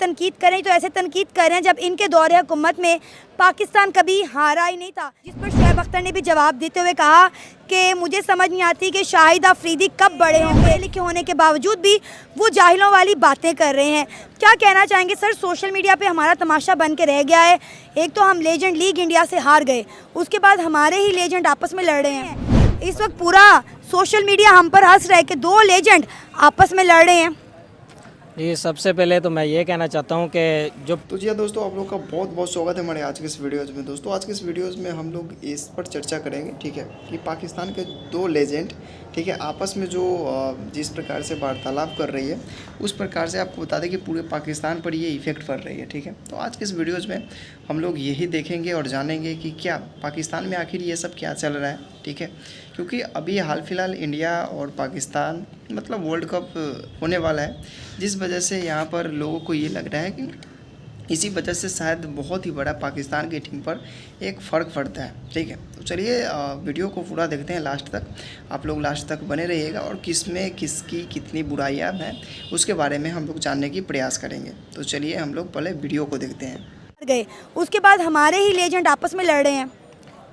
तनकीद करें तो ऐसे तनकीद करें जब इनके दौरे हुकूमत में पाकिस्तान कभी हारा ही नहीं था। जिस पर शुएब अख्तर ने भी जवाब देते हुए कहा कि मुझे समझ नहीं आती कि शाहिद अफरीदी कब बड़े होंगे, पढ़े लिखे होने के बावजूद भी वो जाहिलों वाली बातें कर रहे हैं। क्या कहना चाहेंगे सर? सोशल मीडिया पे हमारा तमाशा बन के रह गया है। एक तो हम लेजेंड लीग इंडिया से हार गए, उसके बाद हमारे ही लेजेंड आपस में लड़ रहे हैं। इस वक्त पूरा सोशल मीडिया हम पर हंस रहा है कि दो लेजेंड आपस में लड़ रहे हैं। ये सबसे पहले तो मैं ये कहना चाहता हूँ कि जो तो जी हाँ दोस्तों, आप लोग का बहुत बहुत स्वागत है हमारे आज के इस वीडियोज़ में। दोस्तों आज के इस वीडियोज़ में हम लोग इस पर चर्चा करेंगे, ठीक है, कि पाकिस्तान के दो लेजेंड, ठीक है, आपस में जो जिस प्रकार से वार्तालाप कर रही है उस प्रकार से आपको बता दें कि पूरे पाकिस्तान पर ये इफ़ेक्ट पड़ रही है, ठीक है। तो आज के इस वीडियोज़ में हम लोग यही देखेंगे और जानेंगे कि क्या पाकिस्तान में आखिर ये सब क्या चल रहा है, ठीक है। क्योंकि अभी हाल फिलहाल इंडिया और पाकिस्तान मतलब वर्ल्ड कप होने वाला है, जिस वजह से यहाँ पर लोगों को ये लग रहा है कि इसी वजह से शायद बहुत ही बड़ा पाकिस्तान की टीम पर एक फ़र्क पड़ता है, ठीक है। तो चलिए वीडियो को पूरा देखते हैं लास्ट तक। आप लोग लास्ट तक बने रहिएगा और किस में किसकी कितनी बुराइयाँ हैं उसके बारे में हम लोग जानने की प्रयास करेंगे। तो चलिए हम लोग पहले वीडियो को देखते हैं। गए उसके बाद हमारे ही लेजेंड आपस में लड़ रहे हैं।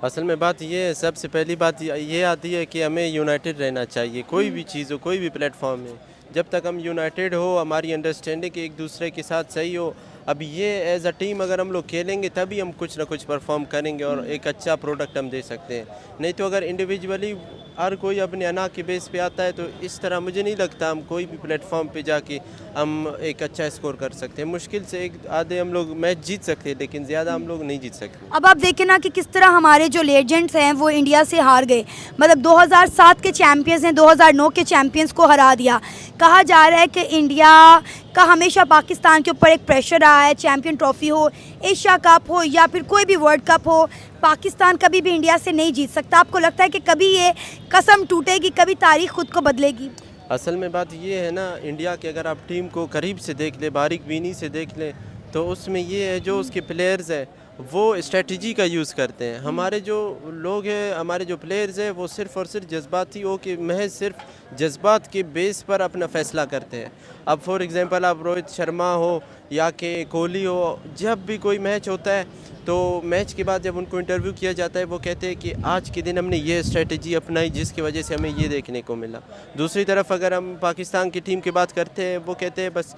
असल में बात ये है, सबसे पहली बात ये आती है कि हमें यूनाइटेड रहना चाहिए। कोई भी चीज़ हो, कोई भी प्लेटफॉर्म में, जब तक हम यूनाइटेड हो, हमारी अंडरस्टैंडिंग एक दूसरे के साथ सही हो, अब ये एज अ टीम अगर हम लोग खेलेंगे तभी हम कुछ ना कुछ परफॉर्म करेंगे और एक अच्छा प्रोडक्ट हम दे सकते हैं। नहीं तो अगर इंडिविजुअली हर कोई अपने अना के बेस पे आता है तो इस तरह मुझे नहीं लगता हम कोई भी प्लेटफॉर्म पे जाके हम एक अच्छा स्कोर कर सकते हैं। मुश्किल से एक आधे हम लोग मैच जीत सकते हैं, लेकिन ज़्यादा हम लोग नहीं जीत सकते। अब आप देखें ना कि किस तरह हमारे जो लेजेंड्स हैं वो इंडिया से हार गए। मतलब 2007 के चैम्पियंस ने 2009 के चैम्पियंस को हरा दिया। कहा जा रहा है कि इंडिया का हमेशा पाकिस्तान के ऊपर एक प्रेशर रहा है, चैम्पियन ट्रॉफी हो, एशिया कप हो या फिर कोई भी वर्ल्ड कप हो, पाकिस्तान कभी भी इंडिया से नहीं जीत सकता। आपको लगता है कि कभी ये कसम टूटेगी, कभी तारीख खुद को बदलेगी? असल में बात ये है ना, इंडिया के अगर आप टीम को करीब से देख ले, बारीक बीनी से देख ले, तो उसमें ये है जो उसके प्लेयर्स हैं वो स्ट्रेटजी का यूज़ करते हैं। हमारे जो लोग हैं, हमारे जो प्लेयर्स हैं, वो सिर्फ़ और सिर्फ जज्बाती हो कि महज सिर्फ जज्बात के बेस पर अपना फ़ैसला करते हैं। अब फॉर एग्ज़ाम्पल आप रोहित शर्मा हो या कि कोहली हो, जब भी कोई मैच होता है तो मैच के बाद जब उनको इंटरव्यू किया जाता है वो कहते हैं कि आज के दिन हमने ये स्ट्रेटजी अपनाई जिसकी वजह से हमें ये देखने को मिला। दूसरी तरफ अगर हम पाकिस्तान की टीम की बात करते हैं, वो कहते हैं बस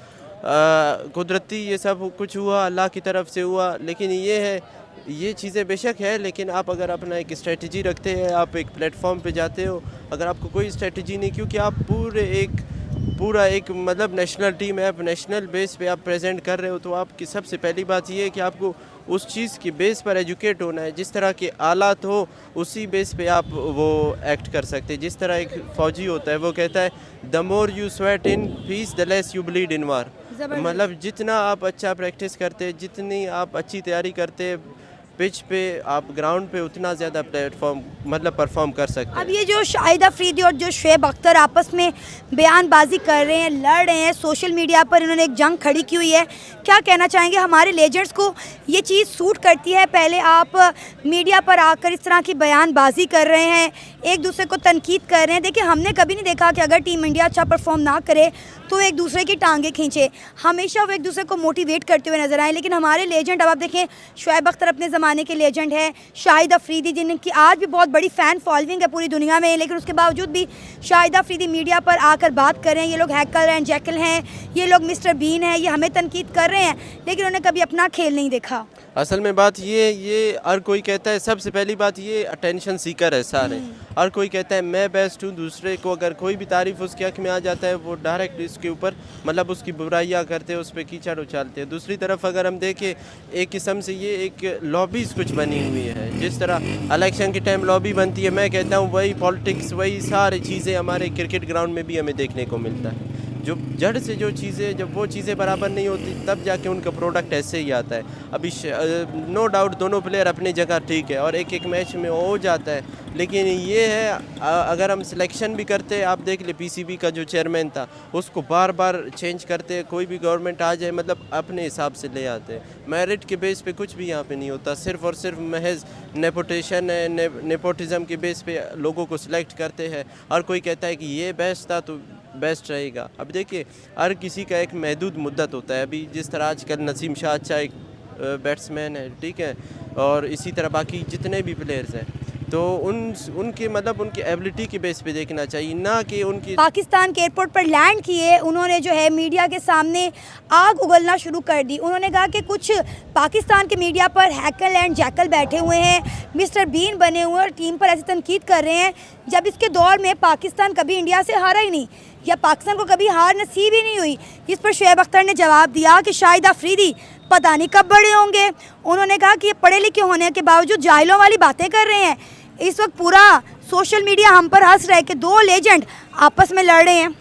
कुदरती ये सब कुछ हुआ, अल्लाह की तरफ से हुआ। लेकिन ये है, ये चीज़ें बेशक है, लेकिन आप अगर अपना एक स्ट्रेटजी रखते हैं, आप एक प्लेटफॉर्म पे जाते हो, अगर आपको कोई स्ट्रेटजी नहीं, क्योंकि आप पूरा एक मतलब नेशनल टीम है, आप नेशनल बेस पे आप प्रेजेंट कर रहे हो, तो आपकी सबसे पहली बात ये है कि आपको उस चीज़ की बेस पर एजुकेट होना है। जिस तरह के आलात हो उसी बेस पे आप वो एक्ट कर सकते हैं। जिस तरह एक फ़ौजी होता है वो कहता है the more you sweat in peace the less you bleed in war. मतलब जितना आप अच्छा प्रैक्टिस करते, जितनी आप अच्छी तैयारी करते पिच पे, आप ग्राउंड पे, उतना ज़्यादा प्लेटफॉर्म मतलब परफॉर्म कर सकते हैं। अब ये जो शाहिद अफरीदी और जो शुएब अख्तर आपस में बयानबाजी कर रहे हैं, लड़ रहे हैं, सोशल मीडिया पर इन्होंने एक जंग खड़ी की हुई है, क्या कहना चाहेंगे? हमारे लेजेंड्स को ये चीज़ सूट करती है? पहले आप मीडिया पर आकर इस तरह की बयानबाजी कर रहे हैं, एक दूसरे को तनकीद कर रहे हैं। देखिए, हमने कभी नहीं देखा कि अगर टीम इंडिया अच्छा परफॉर्म ना करे तो एक दूसरे की टांगें खींचे। हमेशा वो एक दूसरे को मोटिवेट करते हुए नजर आए। लेकिन हमारे लेजेंड, अब आप देखें, शुएब अख्तर अपने ज़माने के लेजेंड है, शाहिद अफरीदी जिनकी आज भी बहुत बड़ी फ़ैन फॉलोइंग है पूरी दुनिया में, लेकिन उसके बावजूद भी शाहिद अफरीदी मीडिया पर आकर बात कर रहे हैं, ये लोग हैकल एंड जैकल हैं, ये लोग मिस्टर बीन हैं, ये हमें तनकीद कर रहे हैं, लेकिन उन्होंने कभी अपना खेल नहीं देखा। असल में बात ये हर कोई कहता है, सबसे पहली बात ये अटेंशन सीकर है सारे। हर कोई कहता है मैं बेस्ट हूँ, दूसरे को अगर कोई भी तारीफ़ उसके हक़ में आ जाता है वो डायरेक्ट इसके ऊपर मतलब उसकी बुराइयाँ करते हैं, उस पर कीचड़ उछालते हैं। दूसरी तरफ अगर हम देखें, एक किस्म से ये एक लॉबीज़ कुछ बनी हुई है। जिस तरह इलेक्शन के टाइम लॉबी बनती है, मैं कहता हूँ वही पॉलिटिक्स, वही सारी चीज़ें हमारे क्रिकेट ग्राउंड में भी हमें देखने को मिलता है। जो जड़ से जो चीज़ें, जब वो चीज़ें बराबर नहीं होती तब जाके उनका प्रोडक्ट ऐसे ही आता है। अभी नो डाउट दोनों प्लेयर अपनी जगह ठीक है और एक एक मैच में हो जाता है, लेकिन ये है अगर हम सिलेक्शन भी करते हैं, आप देख ले पीसीबी का जो चेयरमैन था उसको बार बार चेंज करते हैं, कोई भी गवर्नमेंट आ जाए मतलब अपने हिसाब से ले आते हैं। मेरिट के बेस पे कुछ भी यहाँ पे नहीं होता, सिर्फ और सिर्फ महज नेपोटेशन है, नेपोटिज़म के बेस पे लोगों को सिलेक्ट करते हैं। और कोई कहता है कि ये बेस्ट था तो बेस्ट रहेगा। अब देखिए हर किसी का एक महदूद मुद्दत होता है। अभी जिस तरह आजकल नसीम शाह एक बैट्समैन है, ठीक है, और इसी तरह बाकी जितने भी प्लेयर्स हैं, तो उनके मतलब उनकी एबिलिटी के बेस पे देखना चाहिए, ना कि उनकी। पाकिस्तान के एयरपोर्ट पर लैंड किए उन्होंने जो है मीडिया के सामने आग उगलना शुरू कर दी। उन्होंने कहा कि कुछ पाकिस्तान के मीडिया पर हैकल एंड जैकल बैठे हुए हैं, मिस्टर बीन बने हुए और टीम पर ऐसी तनकीद कर रहे हैं जब इसके दौर में पाकिस्तान कभी इंडिया से हारा ही नहीं, या पाकिस्तान को कभी हार नसीब ही नहीं हुई। इस पर शुएब अख्तर ने जवाब दिया कि शाहिद अफरीदी पता नहीं कब बड़े होंगे। उन्होंने कहा कि ये पढ़े लिखे होने के बावजूद जाहिलों वाली बातें कर रहे हैं। इस वक्त पूरा सोशल मीडिया हम पर हंस रहा है कि दो लेजेंड आपस में लड़ रहे हैं।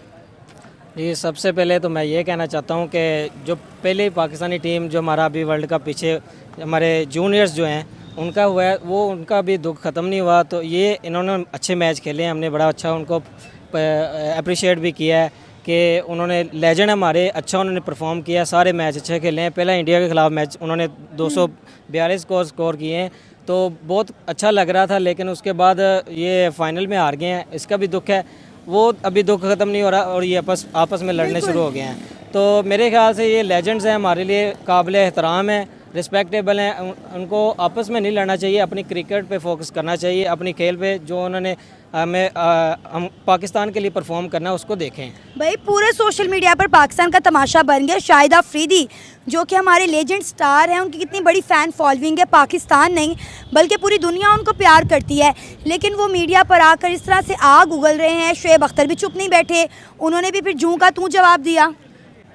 ये सबसे पहले तो मैं ये कहना चाहता हूँ कि जो पहले पाकिस्तानी टीम जो हमारा अभी वर्ल्ड कप पीछे हमारे जूनियर्स जो हैं उनका हुआ है, वो उनका भी दुख ख़त्म नहीं हुआ। तो ये इन्होंने अच्छे मैच खेले हैं, हमने बड़ा अच्छा उनको अप्रिशिएट भी किया है कि उन्होंने लेजेंड हमारे अच्छा उन्होंने परफॉर्म किया, सारे मैच अच्छे खेले हैं। पहला इंडिया के ख़िलाफ़ मैच उन्होंने 242 स्कोर किए हैं, तो बहुत अच्छा लग रहा था। लेकिन उसके बाद ये फाइनल में हार गए हैं, इसका भी दुख है। वो अभी दुख ख़त्म नहीं हो रहा और ये आपस में लड़ने शुरू हो गए हैं। तो मेरे ख्याल से ये लेजेंड्स हैं, हमारे लिए काबिल एहतराम हैं, रिस्पेक्टेबल हैं। उनको आपस में नहीं लड़ना चाहिए, अपनी क्रिकेट पे फोकस करना चाहिए, अपनी खेल पे जो उन्होंने हम पाकिस्तान के लिए परफॉर्म करना उसको देखें। भाई पूरे सोशल मीडिया पर पाकिस्तान का तमाशा बन गया। शाहिद अफरीदी जो कि हमारे लेजेंड स्टार हैं, उनकी कितनी बड़ी फ़ैन फॉलोइंग है, पाकिस्तान नहीं बल्कि पूरी दुनिया उनको प्यार करती है, लेकिन वो मीडिया पर आकर इस तरह से आग उगल रहे हैं। शुएब अख्तर भी चुप नहीं बैठे, उन्होंने भी फिर जूं का तूं जवाब दिया।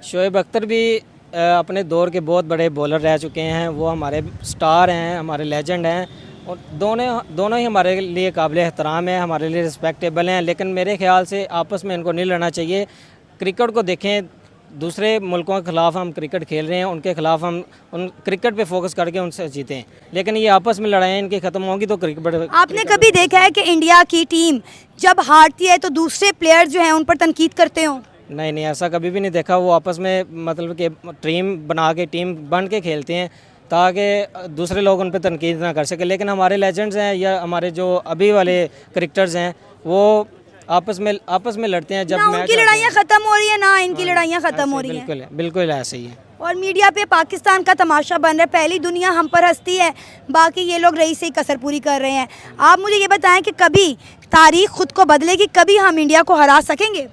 शुएब अख्तर भी अपने दौर के बहुत बड़े बॉलर रह चुके हैं, वो हमारे स्टार हैं, हमारे लेजेंड हैं और दोनों ही हमारे लिए काबिल एहतराम है, हमारे लिए रिस्पेक्टेबल हैं। लेकिन मेरे ख्याल से आपस में इनको नहीं लड़ना चाहिए। क्रिकेट को देखें, दूसरे मुल्कों के ख़िलाफ़ हम क्रिकेट खेल रहे हैं, उनके ख़िलाफ़ हम उन क्रिकेट पे फोकस करके उनसे जीतें। लेकिन ये आपस में लड़ाइयाँ इनकी ख़त्म होंगी तो क्रिकेट। आपने कभी देखा है कि इंडिया की टीम जब हारती है तो दूसरे प्लेयर जो हैं उन पर तनकीद करते हों? नहीं, ऐसा कभी भी नहीं देखा। वो आपस में मतलब कि टीम बना के टीम बन के खेलते हैं ताकि दूसरे लोग उन पर तनकीद ना कर सके। लेकिन हमारे लेजेंड्स हैं या हमारे जो अभी वाले क्रिकेटर्स हैं वो आपस में लड़ते हैं। जब ना उनकी लड़ाइयाँ ख़त्म हो रही है ना इनकी लड़ाइयाँ ख़त्म हो रही हैं। बिल्कुल ऐसे ही है। और मीडिया पे पाकिस्तान का तमाशा बन रहा है, पहली दुनिया हम पर हंसती है, बाकी ये लोग रही से ही कसर पूरी कर रहे हैं। आप मुझे ये बताएं कि कभी तारीख खुद को बदलेगी, कभी हम इंडिया को हरा सकेंगे?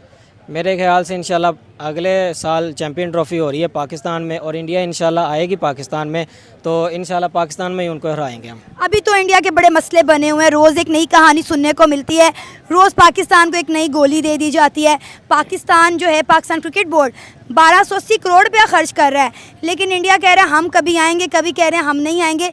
मेरे ख्याल से इंशाल्लाह अगले साल चैम्पियन ट्रॉफ़ी हो रही है पाकिस्तान में और इंडिया इंशाल्लाह आएगी पाकिस्तान में, तो इंशाल्लाह पाकिस्तान में ही उनको हराएंगे हम। अभी तो इंडिया के बड़े मसले बने हुए हैं, रोज़ एक नई कहानी सुनने को मिलती है, रोज़ पाकिस्तान को एक नई गोली दे दी जाती है। पाकिस्तान जो है, पाकिस्तान क्रिकेट बोर्ड 1280 करोड़ रुपया खर्च कर रहा है, लेकिन इंडिया कह रहा है हम कभी आएंगे, कभी कह रहे हैं हम नहीं आएंगे।